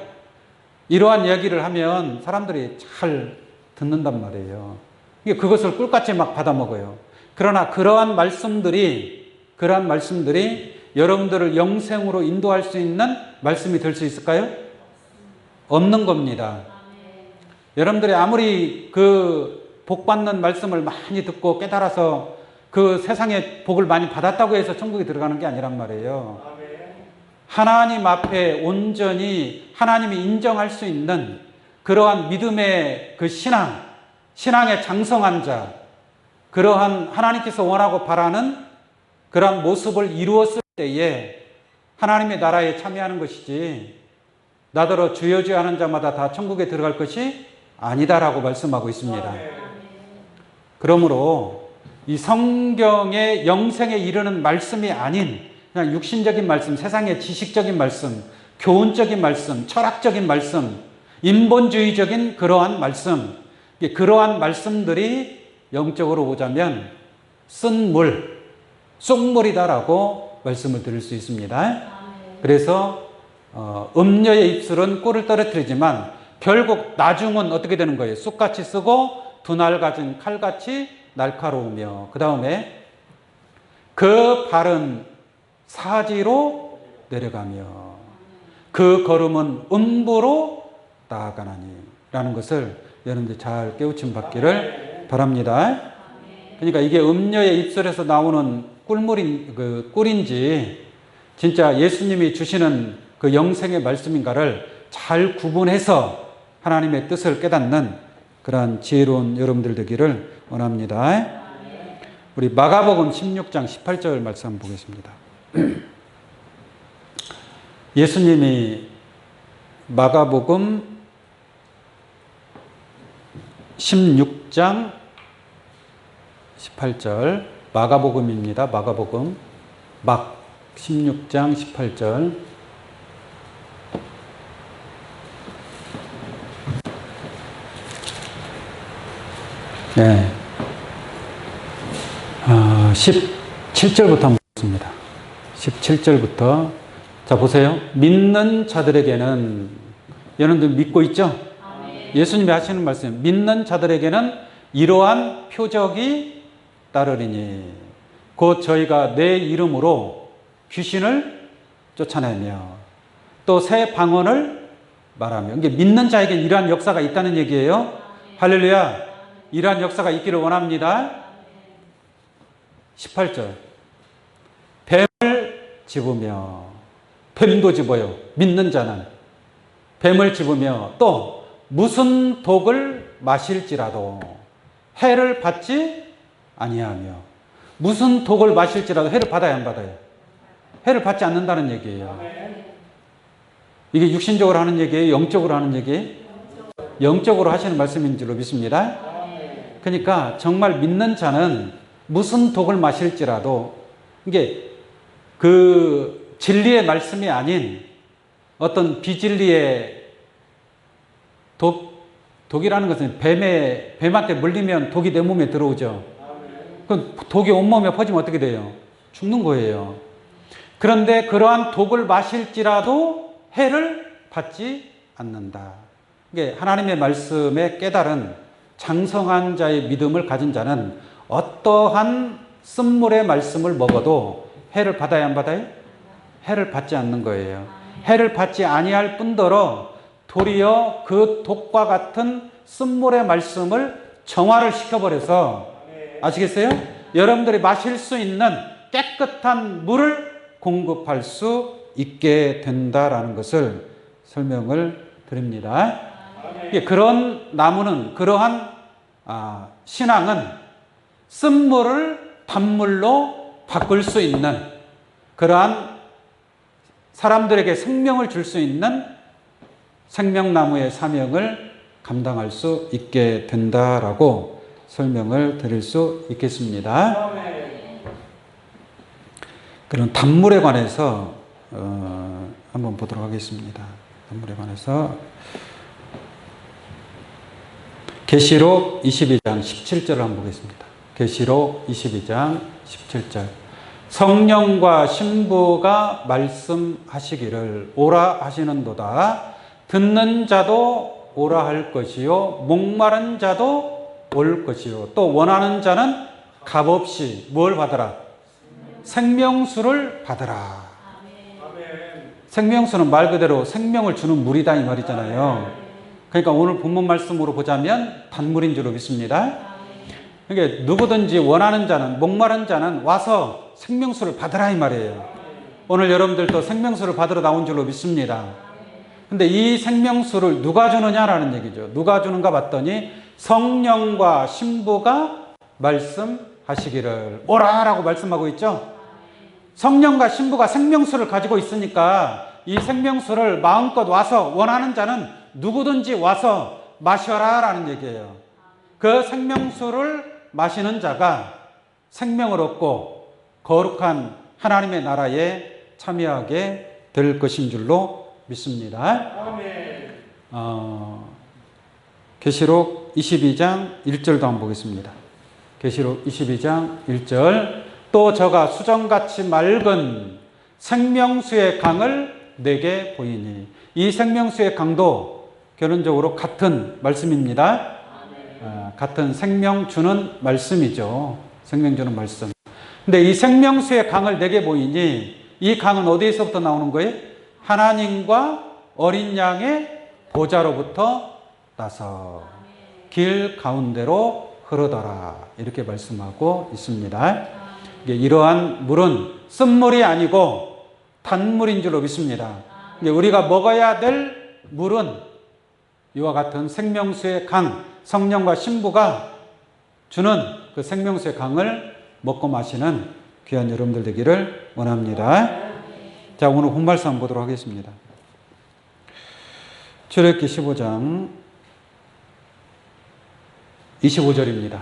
이러한 이야기를 하면 사람들이 잘 듣는단 말이에요. 그것을 꿀같이 막 받아먹어요. 그러나 그러한 말씀들이 여러분들을 영생으로 인도할 수 있는 말씀이 될 수 있을까요? 없는 겁니다. 여러분들이 아무리 그 복받는 말씀을 많이 듣고 깨달아서 그 세상에 복을 많이 받았다고 해서 천국에 들어가는 게 아니란 말이에요. 하나님 앞에 온전히 하나님이 인정할 수 있는 그러한 믿음의 그 신앙의 장성한 자, 그러한 하나님께서 원하고 바라는 그러한 모습을 이루었을 때에 하나님의 나라에 참여하는 것이지, 나더러 주여 주여 하는 자마다 다 천국에 들어갈 것이 아니다라고 말씀하고 있습니다. 그러므로 이 성경의 영생에 이르는 말씀이 아닌 그냥 육신적인 말씀, 세상의 지식적인 말씀, 교훈적인 말씀, 철학적인 말씀, 인본주의적인 그러한 말씀, 그러한 말씀들이 영적으로 보자면 쓴 물, 쑥물이다라고 말씀을 드릴 수 있습니다. 그래서 음녀의 입술은 꿀을 떨어뜨리지만 결국 나중은 어떻게 되는 거예요? 쑥같이 쓰고 두날 가진 칼같이 날카로우며, 그 다음에 그 발은 사지로 내려가며 그 걸음은 음부로 나아가나니 라는 것을 여러분들 잘 깨우침 받기를 바랍니다. 그러니까 이게 음녀의 입술에서 나오는 꿀인지 진짜 예수님이 주시는 그 영생의 말씀인가를 잘 구분해서 하나님의 뜻을 깨닫는 그러한 지혜로운 여러분들 되기를 원합니다. 우리 마가복음 16장 18절 말씀 한번 보겠습니다. 예수님이 마가복음 16장 18절, 마가복음입니다. 마가복음 16장 18절. 네. 17절부터 한번 보겠습니다. 17절부터. 자, 보세요. 믿는 자들에게는, 여러분들 믿고 있죠? 예수님이 하시는 말씀, 믿는 자들에게는 이러한 표적이 따르리니 곧 저희가 내 이름으로 귀신을 쫓아내며 또 새 방언을 말하며. 이게 믿는 자에게 이러한 역사가 있다는 얘기예요. 할렐루야. 이러한 역사가 있기를 원합니다. 18절. 뱀을 집으며, 뱀도 집어요. 믿는 자는 뱀을 집으며 또 무슨 독을 마실지라도 해를 받지 아니하며. 무슨 독을 마실지라도 해를 받아야 안 받아요? 해를 받지 않는다는 얘기예요. 이게 육신적으로 하는 얘기예요? 영적으로 하는 얘기예요? 영적으로 하시는 말씀인 줄로 믿습니다. 그러니까 정말 믿는 자는 무슨 독을 마실지라도, 이게 그 진리의 말씀이 아닌 어떤 비진리의 독이라는 것은 뱀한테 물리면 독이 내 몸에 들어오죠. 그럼 독이 온몸에 퍼지면 어떻게 돼요? 죽는 거예요. 그런데 그러한 독을 마실지라도 해를 받지 않는다. 이게 하나님의 말씀에 깨달은 장성한 자의 믿음을 가진 자는 어떠한 쓴물의 말씀을 먹어도 해를 받아야 안 받아요? 해를 받지 않는 거예요. 해를 받지 아니할 뿐더러 도리어 그 독과 같은 쓴물의 말씀을 정화를 시켜버려서, 아시겠어요? 여러분들이 마실 수 있는 깨끗한 물을 공급할 수 있게 된다라는 것을 설명을 드립니다. 그런 나무는, 그러한 신앙은 쓴물을 단물로 바꿀 수 있는, 그러한 사람들에게 생명을 줄 수 있는 생명나무의 사명을 감당할 수 있게 된다라고 설명을 드릴 수 있겠습니다. 그런 단물에 관해서 한번 보도록 하겠습니다. 단물에 관해서 계시록 22장 17절을 한번 보겠습니다. 계시록 22장 17절. 성령과 신부가 말씀하시기를 오라 하시는도다. 듣는 자도 오라 할 것이요 목마른 자도 올 것이요 또 원하는 자는 값없이 뭘 받으라? 생명수를 받으라. 생명수는 말 그대로 생명을 주는 물이다 이 말이잖아요. 그러니까 오늘 본문 말씀으로 보자면 단물인 줄로 믿습니다. 그러니까 누구든지 원하는 자는 목마른 자는 와서 생명수를 받으라 이 말이에요. 오늘 여러분들도 생명수를 받으러 나온 줄로 믿습니다. 근데 이 생명수를 누가 주느냐라는 얘기죠. 누가 주는가 봤더니 성령과 신부가 말씀하시기를 오라라고 말씀하고 있죠. 성령과 신부가 생명수를 가지고 있으니까 이 생명수를 마음껏 와서 원하는 자는 누구든지 와서 마셔라라는 얘기예요. 그 생명수를 마시는 자가 생명을 얻고 거룩한 하나님의 나라에 참여하게 될 것인 줄로 믿습니다. 계시록 22장 1절도 한번 보겠습니다. 계시록 22장 1절 또 저가 수정같이 맑은 생명수의 강을 내게 보이니 이 생명수의 강도 결론적으로 같은 말씀입니다. 같은 생명 주는 말씀이죠. 생명 주는 말씀. 근데 이 생명수의 강을 내게 보이니 이 강은 어디에서부터 나오는 거예요? 하나님과 어린 양의 보좌로부터 나서 길 가운데로 흐르더라 이렇게 말씀하고 있습니다. 이러한 물은 쓴물이 아니고 단물인 줄로 믿습니다. 우리가 먹어야 될 물은 이와 같은 생명수의 강, 성령과 신부가 주는 그 생명수의 강을 먹고 마시는 귀한 여러분들 되기를 원합니다. 자, 오늘 본말씀 한번 보도록 하겠습니다. 출애굽기 15장 25절입니다.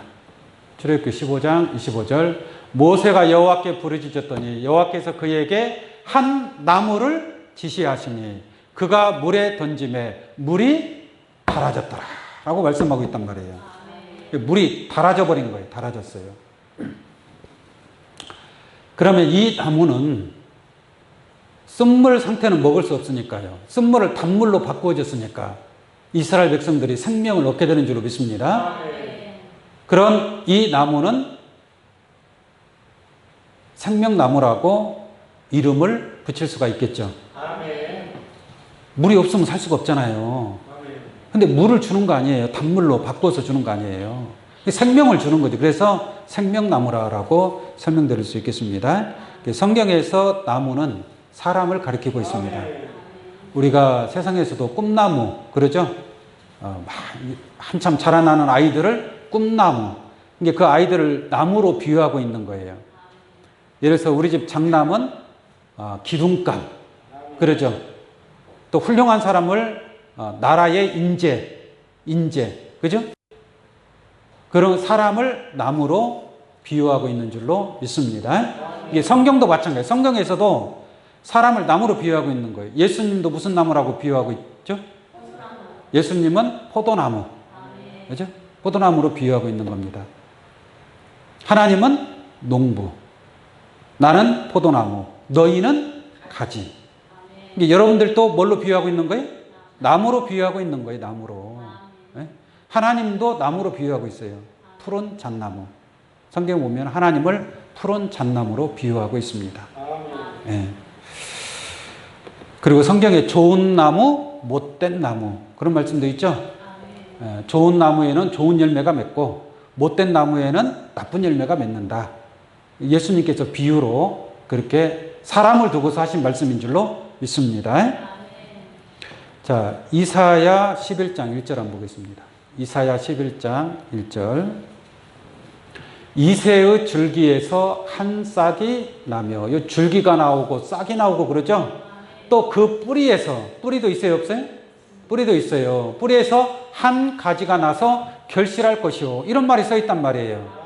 출애굽기 15장 25절 모세가 여호와께 부르짖었더니 여호와께서 그에게 한 나무를 지시하시니 그가 물에 던짐에 물이 달아졌더라 라고 말씀하고 있단 말이에요. 물이 달아져 버린 거예요. 달아졌어요. 그러면 이 나무는 쓴물 상태는 먹을 수 없으니까요. 쓴물을 단물로 바꾸어졌으니까 이스라엘 백성들이 생명을 얻게 되는 줄로 믿습니다. 그런 이 나무는 생명나무라고 이름을 붙일 수가 있겠죠. 물이 없으면 살 수가 없잖아요. 근데 물을 주는 거 아니에요. 단물로 바꿔서 주는 거 아니에요. 생명을 주는 거죠. 그래서 생명나무라고 설명드릴 수 있겠습니다. 성경에서 나무는 사람을 가리키고 있습니다. 우리가 세상에서도 꿈나무 그러죠? 한참 자라나는 아이들을 꿈나무. 그 아이들을 나무로 비유하고 있는 거예요. 예를 들어서 우리 집 장남은 기둥감 그러죠. 또 훌륭한 사람을 나라의 인재 그죠? 그런 사람을 나무로 비유하고 있는 줄로 믿습니다. 이게 성경도 마찬가지예요. 성경에서도 사람을 나무로 비유하고 있는 거예요. 예수님도 무슨 나무라고 비유하고 있죠? 예수님은 포도나무 그죠? 포도나무로 비유하고 있는 겁니다. 하나님은 농부 나는 포도나무, 너희는 가지. 여러분들도 뭘로 비유하고 있는 거예요? 나무로 비유하고 있는 거예요. 나무로. 네? 하나님도 나무로 비유하고 있어요. 푸른 잣나무. 성경에 보면 하나님을 푸른 잣나무로 비유하고 있습니다. 네. 그리고 성경에 좋은 나무, 못된 나무 그런 말씀도 있죠. 네. 좋은 나무에는 좋은 열매가 맺고 못된 나무에는 나쁜 열매가 맺는다. 예수님께서 비유로 그렇게 사람을 두고서 하신 말씀인 줄로 믿습니다. 자, 이사야 11장 1절 한번 보겠습니다. 이사야 11장 1절 이새의 줄기에서 한 싹이 나며 이 줄기가 나오고 싹이 나오고 그러죠. 또 그 뿌리에서 뿌리도 있어요 없어요? 뿌리도 있어요. 뿌리에서 한 가지가 나서 결실할 것이요 이런 말이 써 있단 말이에요.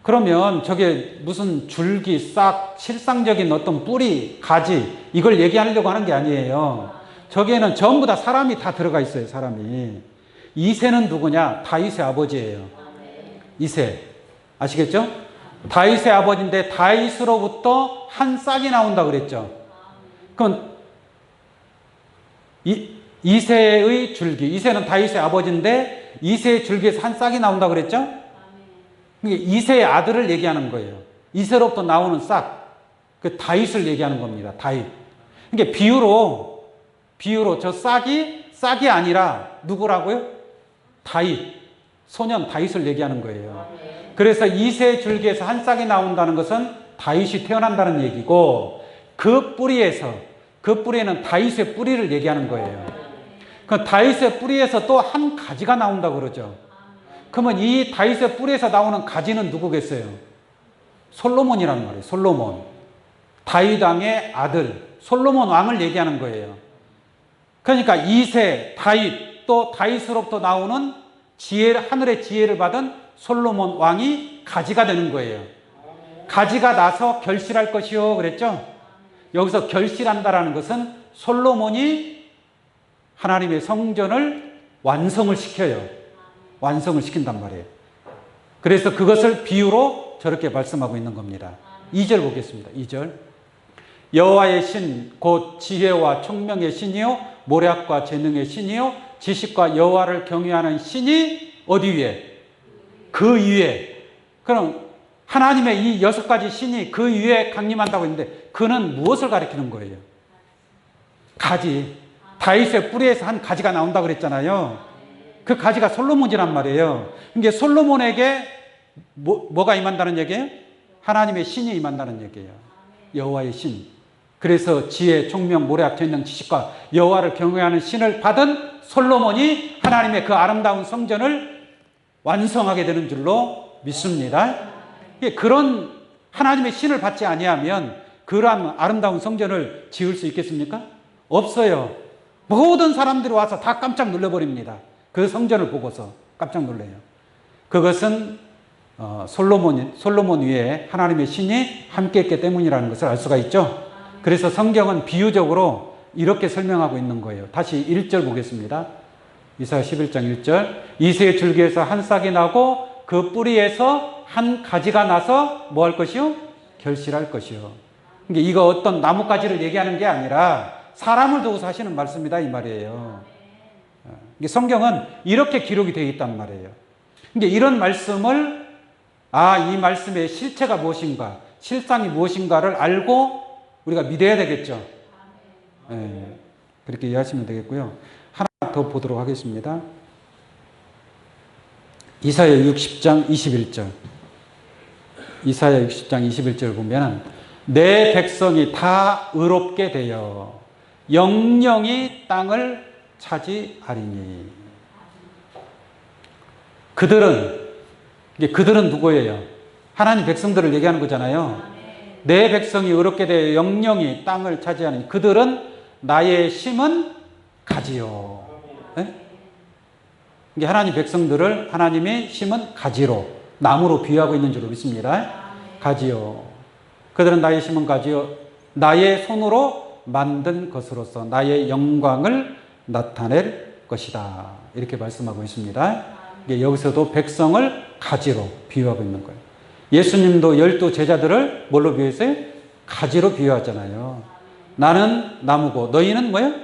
그러면 저게 무슨 줄기, 싹, 실상적인 어떤 뿌리, 가지 이걸 얘기하려고 하는 게 아니에요. 저기에는 전부 다 사람이 다 들어가 있어요. 사람이. 이새는 누구냐? 다윗의 아버지예요. 이새 아시겠죠? 다윗의 아버지인데 다윗으로부터 한 싹이 나온다 그랬죠. 그럼 이새의 줄기. 이새는 다윗의 아버지인데 이새의 줄기에서 한 싹이 나온다 그랬죠? 이새의 아들을 얘기하는 거예요. 이새로부터 나오는 싹. 그 다윗을 얘기하는 겁니다. 다윗. 그러니까 비유로 저 싹이 아니라 누구라고요? 다윗. 소년 다윗을 얘기하는 거예요. 그래서 이새의 줄기에서 한 싹이 나온다는 것은 다윗이 태어난다는 얘기고 그 뿌리에는 다윗의 뿌리를 얘기하는 거예요. 그 다윗의 뿌리에서 또 한 가지가 나온다고 그러죠. 그러면 이 다윗의 뿌리에서 나오는 가지는 누구겠어요? 솔로몬이란 말이에요. 솔로몬. 다윗 왕의 아들 솔로몬 왕을 얘기하는 거예요. 그러니까 이새, 다윗, 또 다윗으로부터 나오는 하늘의 지혜를 받은 솔로몬 왕이 가지가 되는 거예요. 가지가 나서 결실할 것이요 그랬죠? 여기서 결실한다라는 것은 솔로몬이 하나님의 성전을 완성을 시켜요. 완성을 시킨단 말이에요. 그래서 그것을 비유로 저렇게 말씀하고 있는 겁니다. 2절 보겠습니다. 2절. 여호와의 신 곧 지혜와 총명의 신이요 모략과 재능의 신이요 지식과 여호와를 경외하는 신이 어디 위에? 그 위에. 그럼 하나님의 이 6가지 신이 그 위에 강림한다고 했는데 그는 무엇을 가리키는 거예요? 가지. 다윗의 뿌리에서 한 가지가 나온다고 그랬잖아요. 그 가지가 솔로몬이란 말이에요. 그러니까 솔로몬에게 뭐가 임한다는 얘기예요? 하나님의 신이 임한다는 얘기예요. 여호와의 신. 그래서 지혜, 총명, 모략, 재능, 지식과 여호와를 경외하는 신을 받은 솔로몬이 하나님의 그 아름다운 성전을 완성하게 되는 줄로 믿습니다. 그런 하나님의 신을 받지 아니하면 그러한 아름다운 성전을 지을 수 있겠습니까? 없어요. 모든 사람들이 와서 다 깜짝 놀라버립니다. 그 성전을 보고서 깜짝 놀래요. 그것은 솔로몬 위에 하나님의 신이 함께했기 때문이라는 것을 알 수가 있죠. 그래서 성경은 비유적으로 이렇게 설명하고 있는 거예요. 다시 1절 보겠습니다. 이사야 11장 1절. 이새의 줄기에서 한 싹이 나고 그 뿌리에서 한 가지가 나서 뭐 할 것이요? 결실할 것이요. 그러니까 이거 어떤 나뭇가지를 얘기하는 게 아니라 사람을 두고서 하시는 말씀이다 이 말이에요. 성경은 이렇게 기록이 되어 있단 말이에요. 그러니까 이런 말씀을 이 말씀의 실체가 무엇인가, 실상이 무엇인가를 알고 우리가 믿어야 되겠죠. 그렇게 이해하시면 되겠고요. 하나 더 보도록 하겠습니다. 이사야 60장 21절. 이사야 60장 21절 보면 내 백성이 다 의롭게 되어 영영이 땅을 차지하리니. 그들은 누구예요? 하나님 백성들을 얘기하는 거잖아요. 내 백성이 의롭게 되어 영영이 땅을 차지하니 그들은 나의 심은 가지요. 하나님 백성들을 하나님의 심은 가지로, 나무로 비유하고 있는 줄로 믿습니다. 가지요. 그들은 나의 심은 가지요. 나의 손으로 만든 것으로서 나의 영광을 나타낼 것이다. 이렇게 말씀하고 있습니다. 여기서도 백성을 가지로 비유하고 있는 거예요. 예수님도 12 제자들을 뭘로 비유했어요? 가지로 비유하잖아요. 나는 나무고 너희는 뭐예요?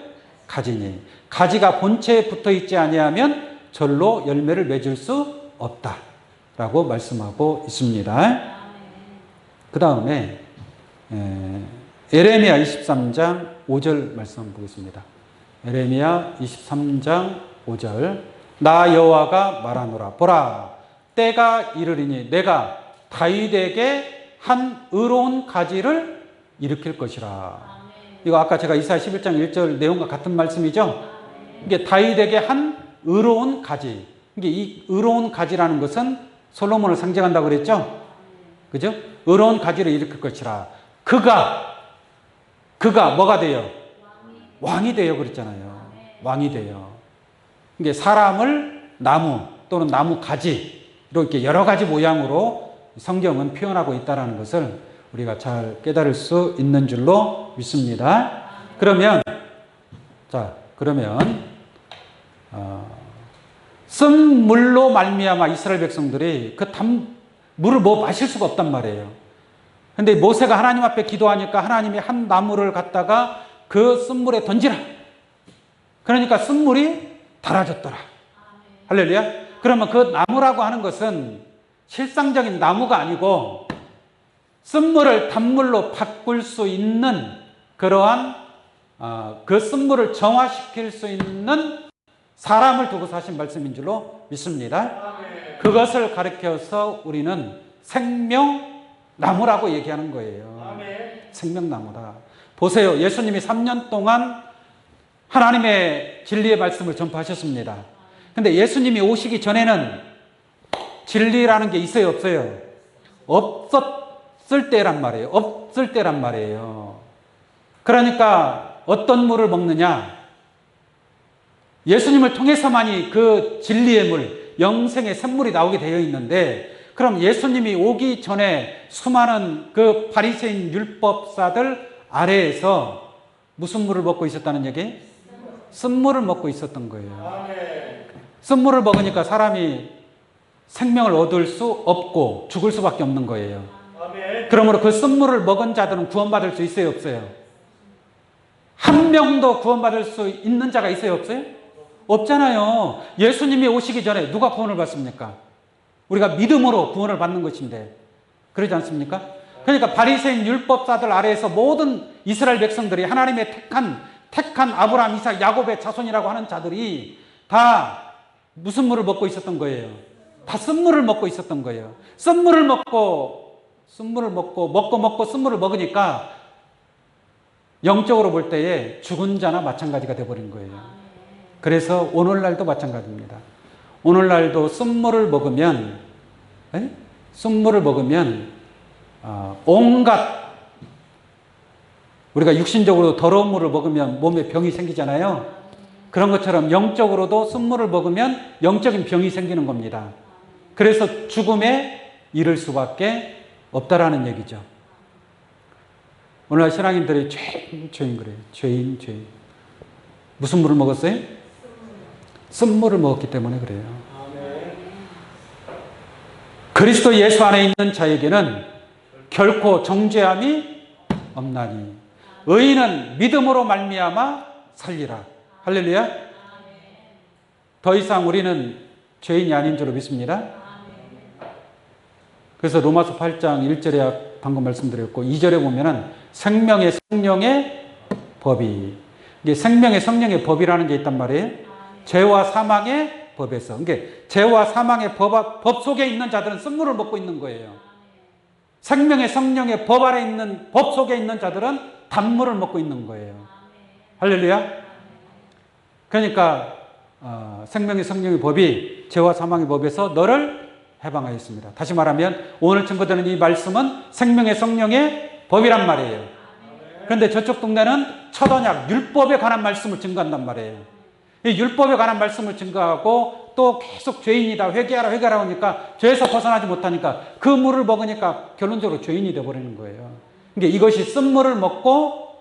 가지니. 가지가 본체에 붙어 있지 아니하면 절로 열매를 맺을 수 없다. 라고 말씀하고 있습니다. 그 다음에 에레미야 23장 5절 말씀 한번 보겠습니다. 에레미야 23장 5절. 나 여호와가 말하노라. 보라, 때가 이르리니 내가 다윗에게 한 의로운 가지를 일으킬 것이라. 이거 아까 제가 이사야 11장 1절 내용과 같은 말씀이죠. 이게 다윗에게 한 의로운 가지. 이게 이 의로운 가지라는 것은 솔로몬을 상징한다고 그랬죠. 그죠? 의로운 가지를 일으킬 것이라. 그가 뭐가 돼요? 왕이 돼요. 그랬잖아요. 왕이 돼요. 이게 사람을 나무 또는 나무 가지로 이렇게 여러 가지 모양으로 성경은 표현하고 있다는 것을 우리가 잘 깨달을 수 있는 줄로 믿습니다. 그러면 쓴 물로 말미암아 이스라엘 백성들이 그 물을 마실 수가 없단 말이에요. 근데 모세가 하나님 앞에 기도하니까 하나님이 한 나무를 갖다가 그 쓴 물에 던지라. 그러니까 쓴물이 달아졌더라. 할렐루야. 그러면 그 나무라고 하는 것은 실상적인 나무가 아니고 쓴물을 단물로 바꿀 수 있는 그러한 그 쓴물을 정화시킬 수 있는 사람을 두고서 하신 말씀인 줄로 믿습니다. 그것을 가리켜서 우리는 생명나무라고 얘기하는 거예요. 생명나무다. 보세요. 예수님이 3년 동안 하나님의 진리의 말씀을 전파하셨습니다. 근데 예수님이 오시기 전에는 진리라는 게 있어요, 없어요? 없었을 때란 말이에요. 없을 때란 말이에요. 그러니까 어떤 물을 먹느냐? 예수님을 통해서만이 그 진리의 물, 영생의 샘물이 나오게 되어 있는데, 그럼 예수님이 오기 전에 수많은 그 바리새인 율법사들 아래에서 무슨 물을 먹고 있었다는 얘기? 쓴물을 먹고 있었던 거예요. 쓴물을 먹으니까 사람이 생명을 얻을 수 없고 죽을 수밖에 없는 거예요. 그러므로 그 쓴물을 먹은 자들은 구원받을 수 있어요, 없어요? 한 명도 구원받을 수 있는 자가 있어요, 없어요? 없잖아요. 예수님이 오시기 전에 누가 구원을 받습니까? 우리가 믿음으로 구원을 받는 것인데, 그러지 않습니까? 그러니까 바리새인 율법사들 아래에서 모든 이스라엘 백성들이 하나님의 택한 아브라함, 이삭, 야곱의 자손이라고 하는 자들이 다 무슨 물을 먹고 있었던 거예요? 다 쓴물을 먹고 있었던 거예요. 쓴물을 먹고 쓴물을 먹으니까 영적으로 볼 때에 죽은 자나 마찬가지가 되어버린 거예요. 그래서 오늘날도 마찬가지입니다. 오늘날도 쓴물을 먹으면 온갖, 우리가 육신적으로 더러운 물을 먹으면 몸에 병이 생기잖아요. 그런 것처럼 영적으로도 쓴물을 먹으면 영적인 병이 생기는 겁니다. 그래서 죽음에 이를 수밖에 없다라는 얘기죠. 오늘날 신앙인들이 죄인 그래요. 죄인. 무슨 물을 먹었어요? 쓴물을 먹었기 때문에 그래요. 그리스도 예수 안에 있는 자에게는 결코 정죄함이 없나니 의인은 믿음으로 말미암아 살리라. 할렐루야. 더 이상 우리는 죄인이 아닌 줄로 믿습니다. 그래서 로마서 8장 1절에 방금 말씀드렸고 2절에 보면은 생명의 성령의 법이, 이게 생명의 성령의 법이라는 게 있단 말이에요. 죄와 사망의 법에서. 그러니까 죄와 사망의 법 속에 있는 자들은 쓴물을 먹고 있는 거예요. 생명의 성령의 법 아래 있는, 법 속에 있는 자들은 단물을 먹고 있는 거예요. 할렐루야. 그러니까 생명의 성령의 법이 죄와 사망의 법에서 너를 해방하였습니다. 다시 말하면 오늘 증거되는 이 말씀은 생명의 성령의 법이란 말이에요. 그런데 저쪽 동네는 첫 언약, 율법에 관한 말씀을 증거한단 말이에요. 이 율법에 관한 말씀을 증거하고 또 계속 죄인이다, 회개하라 하니까 죄에서 벗어나지 못하니까 그 물을 먹으니까 결론적으로 죄인이 되어버리는 거예요. 그러니까 이것이 쓴물을 먹고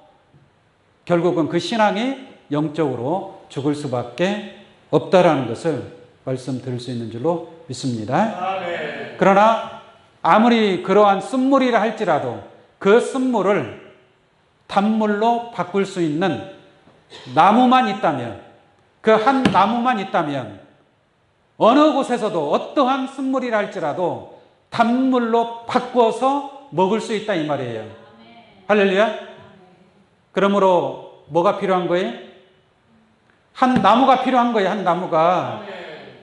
결국은 그 신앙이 영적으로 죽을 수밖에 없다라는 것을 말씀드릴 수 있는 줄로 믿습니다. 그러나 아무리 그러한 쓴물이라 할지라도 그 쓴물을 단물로 바꿀 수 있는 나무만 있다면, 그 한 나무만 있다면 어느 곳에서도 어떠한 쓴물이라 할지라도 단물로 바꿔서 먹을 수 있다 이 말이에요. 할렐루야. 그러므로 뭐가 필요한 거예요? 한 나무가 필요한 거예요. 한 나무가.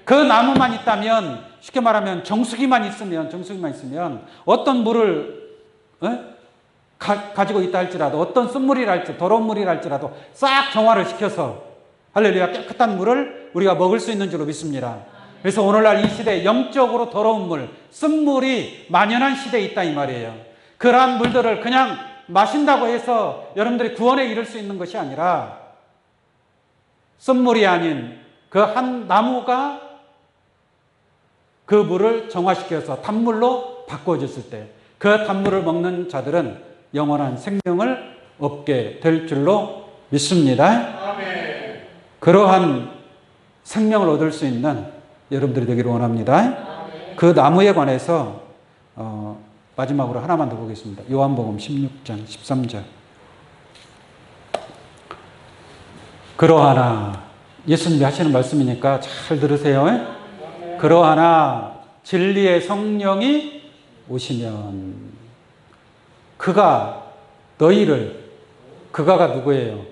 그 나무만 있다면, 쉽게 말하면 정수기만 있으면 어떤 물을 가지고 있다 할지라도, 어떤 쓴물이라 할지라도, 더러운 물이라 할지라도 싹 정화를 시켜서, 할렐루야, 깨끗한 물을 우리가 먹을 수 있는 줄로 믿습니다. 그래서 오늘날 이 시대에 영적으로 더러운 물, 쓴물이 만연한 시대에 있다 이 말이에요. 그러한 물들을 그냥 마신다고 해서 여러분들이 구원에 이를 수 있는 것이 아니라, 쓴물이 아닌 그 한 나무가 그 물을 정화시켜서 단물로 바꿔줬을 때, 그 단물을 먹는 자들은 영원한 생명을 얻게 될 줄로 믿습니다. 아멘. 그러한 생명을 얻을 수 있는 여러분들이 되기를 원합니다. 아멘. 그 나무에 관해서 마지막으로 하나만 더 보겠습니다. 요한복음 16장 13절. 그러하나 예수님이 하시는 말씀이니까 잘 들으세요. 그러하나 진리의 성령이 오시면 그가 너희를, 그가가 누구예요?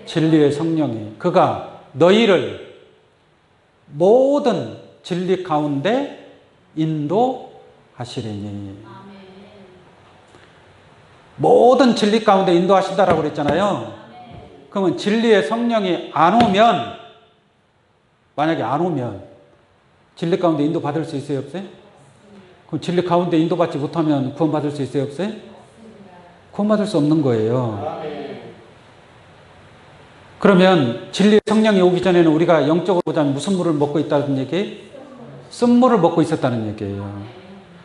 진리의 성령이. 그가 너희를 모든 진리 가운데 인도하시리니. 모든 진리 가운데 인도하신다라고 그랬잖아요. 그러면 진리의 성령이 안 오면, 만약에 안 오면 진리 가운데 인도받을 수 있어요, 없어요? 그럼 진리 가운데 인도받지 못하면 구원받을 수 있어요, 없어요? 구원받을 수 없는 거예요. 그러면 진리의 성령이 오기 전에는 우리가 영적으로 보자면 무슨 물을 먹고 있다는 얘기예요? 쓴물을 먹고 있었다는 얘기예요.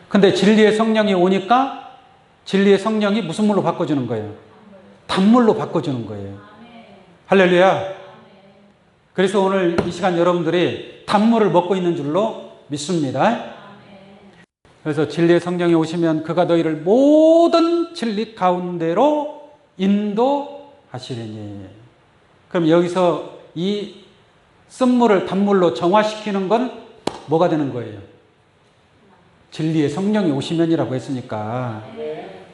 근데 진리의 성령이 오니까 진리의 성령이 무슨 물로 바꿔주는 거예요? 단물로 바꿔주는 거예요. 할렐루야. 그래서 오늘 이 시간 여러분들이 단물을 먹고 있는 줄로 믿습니다. 그래서 진리의 성령이 오시면 그가 너희를 모든 진리 가운데로 인도하시리니. 그럼 여기서 이 쓴물을 단물로 정화시키는 건 뭐가 되는 거예요? 진리의 성령이 오시면이라고 했으니까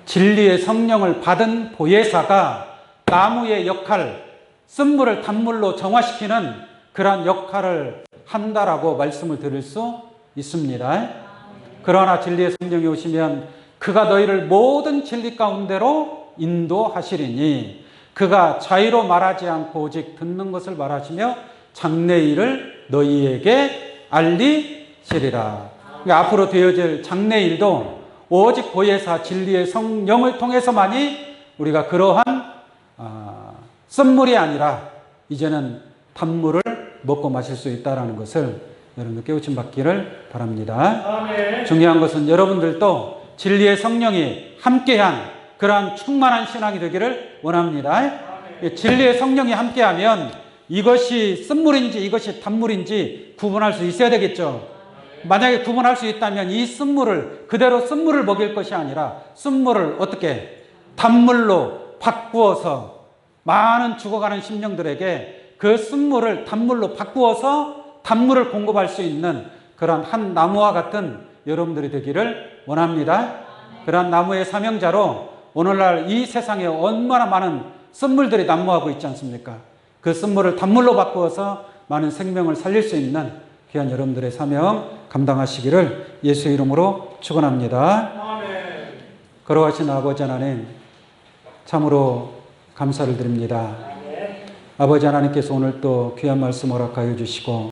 진리의 성령을 받은 보혜사가 나무의 역할, 쓴물을 단물로 정화시키는 그러한 역할을 한다라고 말씀을 드릴 수 있습니다. 그러나 진리의 성령이 오시면 그가 너희를 모든 진리 가운데로 인도하시리니 그가 자의로 말하지 않고 오직 듣는 것을 말하시며 장래일을 너희에게 알리시리라. 그러니까 앞으로 되어질 장래일도 오직 보혜사 진리의 성령을 통해서만이 우리가 그러한 쓴물이 아니라 이제는 단물을 먹고 마실 수 있다는 것을 여러분들 깨우침 받기를 바랍니다. 아멘. 중요한 것은 여러분들도 진리의 성령이 함께한 그러한 충만한 신앙이 되기를 원합니다. 아멘. 진리의 성령이 함께하면 이것이 쓴물인지 이것이 단물인지 구분할 수 있어야 되겠죠. 만약에 구분할 수 있다면 이 쓴물을 그대로 쓴물을 먹일 것이 아니라 쓴물을 어떻게 단물로 바꾸어서 많은 죽어가는 심령들에게 그 쓴물을 단물로 바꾸어서 단물을 공급할 수 있는 그런 한 나무와 같은 여러분들이 되기를 원합니다. 그런 나무의 사명자로 오늘날 이 세상에 얼마나 많은 쓴물들이 난무하고 있지 않습니까? 그 쓴물을 단물로 바꾸어서 많은 생명을 살릴 수 있는 귀한 여러분들의 사명 감당하시기를 예수의 이름으로 축원합니다. 아멘. 걸어가신 아버지 하나님 참으로 감사를 드립니다. 아버지 하나님께서 오늘 또 귀한 말씀 허락하여 주시고